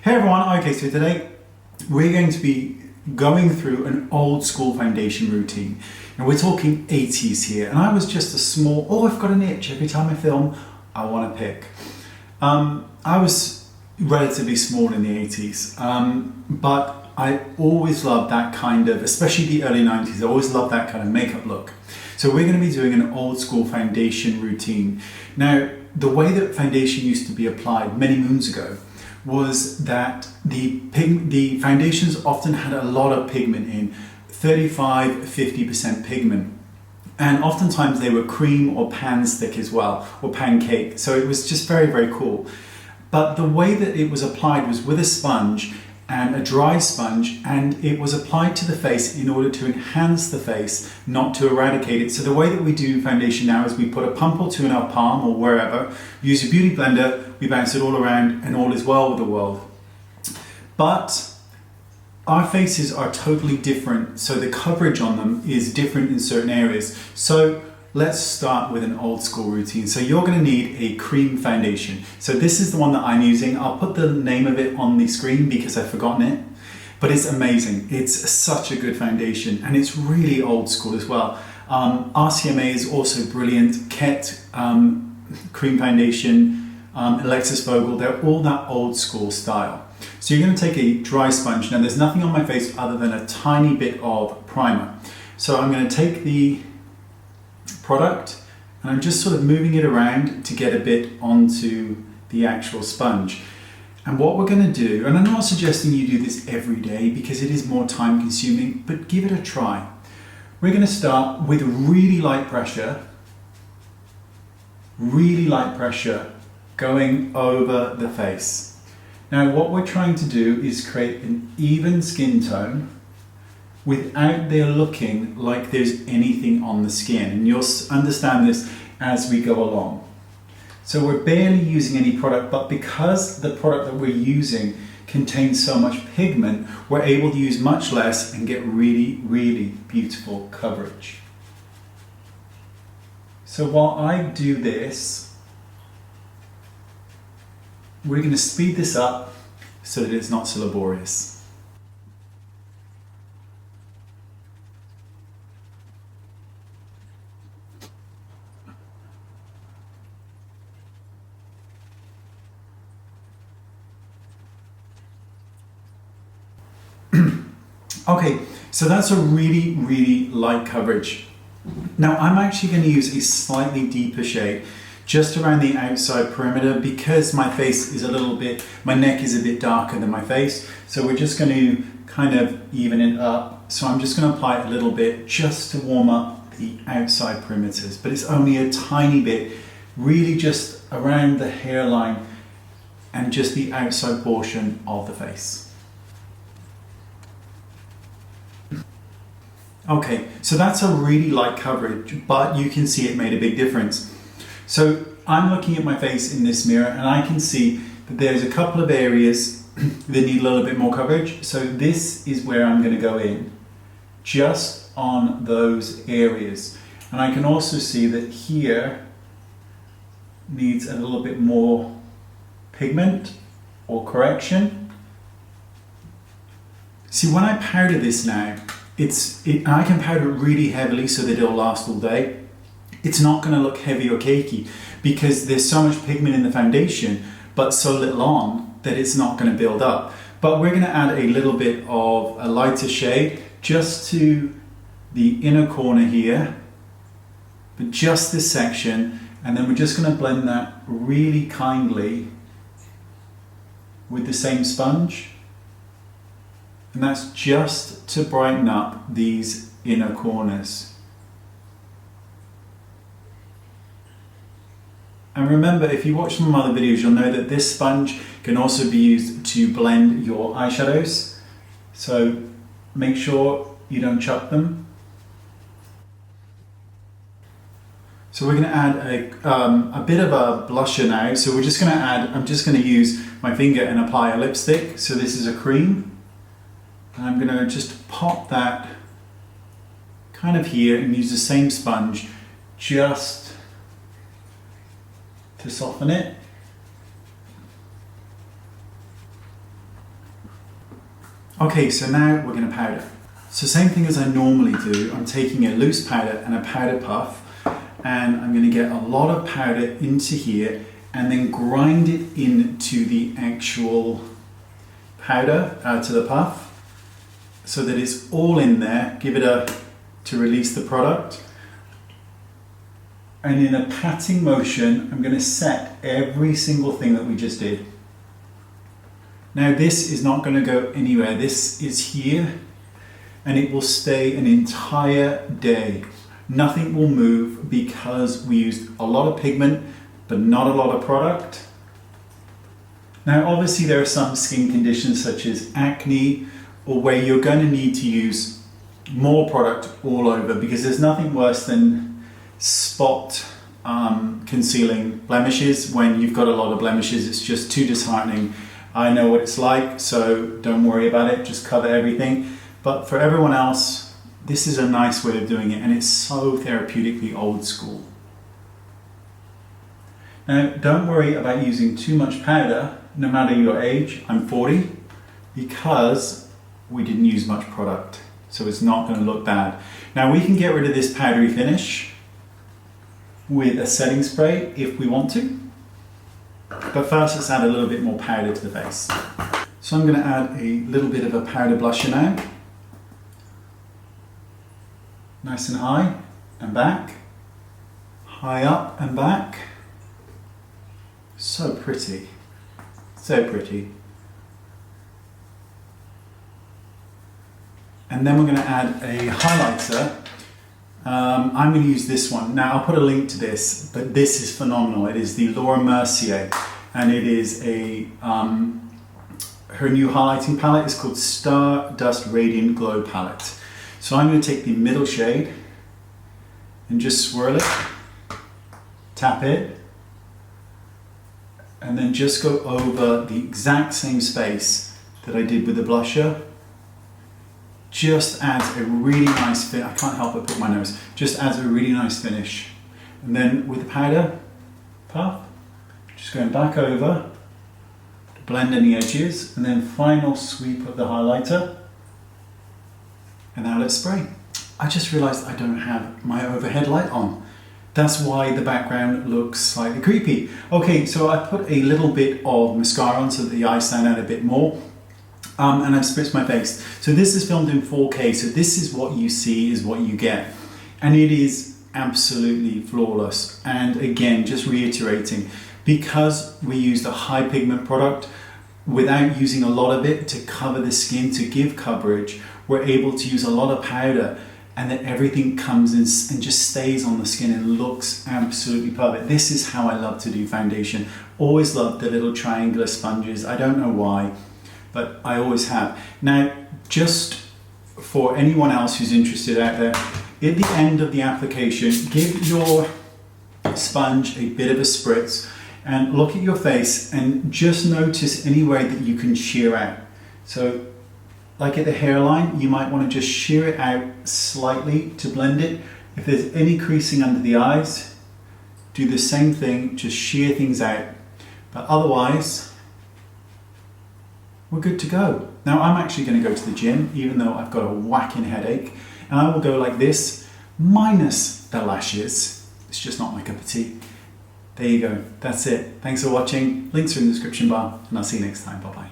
Hey everyone, okay, so today we're going to be going through an old school foundation routine. And we're talking 80s here, and I was just a small, I've got an itch. Every time I film, I want to pick. I was relatively small in the 80s, but I always loved that kind of, especially the early 90s, I always loved that kind of makeup look. So we're going to be doing an old school foundation routine. Now, the way that foundation used to be applied many moons ago was that the foundations often had a lot of pigment in, 35-50% pigment. And oftentimes they were cream or pan stick as well, or pancake. So it was just very, very cool. But the way that it was applied was with a sponge and a dry sponge, and it was applied to the face in order to enhance the face, not to eradicate it. So the way that we do foundation now is we put a pump or two in our palm or wherever, use a beauty blender, we bounce it all around, and all is well with the world. But our faces are totally different, so the coverage on them is different in certain areas. So let's start with an old school routine. So you're going to need a cream foundation. So this is the one that I'm using. I'll put the name of it on the screen because I've forgotten it, but it's amazing. It's such a good foundation, and it's really old school as well. RCMA is also brilliant. Ket cream foundation, Alexis Vogel, they're all that old school style. So you're going to take a dry sponge. Now there's nothing on my face other than a tiny bit of primer. So I'm going to take the product and I'm just sort of moving it around to get a bit onto the actual sponge. And what we're going to do, and I'm not suggesting you do this every day because it is more time consuming, but give it a try. We're going to start with really light pressure going over the face. Now what we're trying to do is create an even skin tone without there looking like there's anything on the skin, and you'll understand this as we go along. So we're barely using any product, but because the product that we're using contains so much pigment, we're able to use much less and get really, really beautiful coverage. So while I do this, we're going to speed this up so that it's not so laborious. Okay, so that's a really, really light coverage. Now I'm actually going to use a slightly deeper shade just around the outside perimeter because my face is a little bit, my neck is a bit darker than my face. So we're just going to kind of even it up. So I'm just going to apply it a little bit just to warm up the outside perimeters, but it's only a tiny bit, really just around the hairline and just the outside portion of the face. Okay, so that's a really light coverage, but you can see it made a big difference. So I'm looking at my face in this mirror and I can see that there's a couple of areas that need a little bit more coverage. So this is where I'm going to go in, just on those areas. And I can also see that here needs a little bit more pigment or correction. See, when I powder this now, I can powder it really heavily so that it'll last all day. It's not going to look heavy or cakey because there's so much pigment in the foundation but so little on that it's not going to build up. But we're going to add a little bit of a lighter shade just to the inner corner here, but just this section, and then we're just going to blend that really kindly with the same sponge. And that's just to brighten up these inner corners. And remember, if you watch some of my other videos, you'll know that this sponge can also be used to blend your eyeshadows. So make sure you don't chop them. So we're going to add a bit of a blusher now. So we're just going to add, I'm just going to use my finger and apply a lipstick. So this is a cream. And I'm going to just pop that kind of here and use the same sponge just to soften it. Okay, so now we're going to powder. So same thing as I normally do, I'm taking a loose powder and a powder puff, and I'm going to get a lot of powder into here and then grind it into the actual powder, to the puff, so that it's all in there. Give it to release the product. And in a patting motion, I'm going to set every single thing that we just did. Now this is not going to go anywhere. This is here and it will stay an entire day. Nothing will move because we used a lot of pigment but not a lot of product. Now obviously there are some skin conditions such as acne, or where you're going to need to use more product all over, because there's nothing worse than spot concealing blemishes. When you've got a lot of blemishes, it's just too disheartening. I know what it's like, so don't worry about it, just cover everything. But for everyone else, this is a nice way of doing it, and it's so therapeutically old school. Now, don't worry about using too much powder, no matter your age. I'm 40, because we didn't use much product, so it's not going to look bad. Now, we can get rid of this powdery finish with a setting spray if we want to. But first, let's add a little bit more powder to the face. So I'm going to add a little bit of a powder blusher now. Nice and high and back. High up and back. So pretty. So pretty. And then we're going to add a highlighter. I'm going to use this one. Now I'll put a link to this, but this is phenomenal. It is the Laura Mercier, and it is her new highlighting palette is called Stardust Radiant Glow Palette. So I'm going to take the middle shade and just swirl it, tap it, and then just go over the exact same space that I did with the blusher. Just adds a really nice fit. I can't help but put my nose. Just adds a really nice finish. And then with the powder puff, just going back over to blend any edges, and then final sweep of the highlighter. And now let's spray. I just realized I don't have my overhead light on. That's why the background looks slightly creepy. Okay, so I put a little bit of mascara on so that the eyes stand out a bit more. And I've spritzed my face. So this is filmed in 4K, so this is what you see is what you get. And it is absolutely flawless. And again, just reiterating, because we used a high pigment product, without using a lot of it to cover the skin, to give coverage, we're able to use a lot of powder, and then everything comes in and just stays on the skin and looks absolutely perfect. This is how I love to do foundation. Always loved the little triangular sponges. I don't know why, but I always have. Now, just for anyone else who's interested out there, at the end of the application, give your sponge a bit of a spritz and look at your face and just notice any way that you can shear out. So, like at the hairline, you might want to just shear it out slightly to blend it. If there's any creasing under the eyes, do the same thing, just shear things out. But otherwise, we're good to go. Now I'm actually going to go to the gym, even though I've got a whacking headache, and I will go like this, minus the lashes. It's just not my cup of tea. There you go, that's it. Thanks for watching. Links are in the description bar, and I'll see you next time. Bye bye.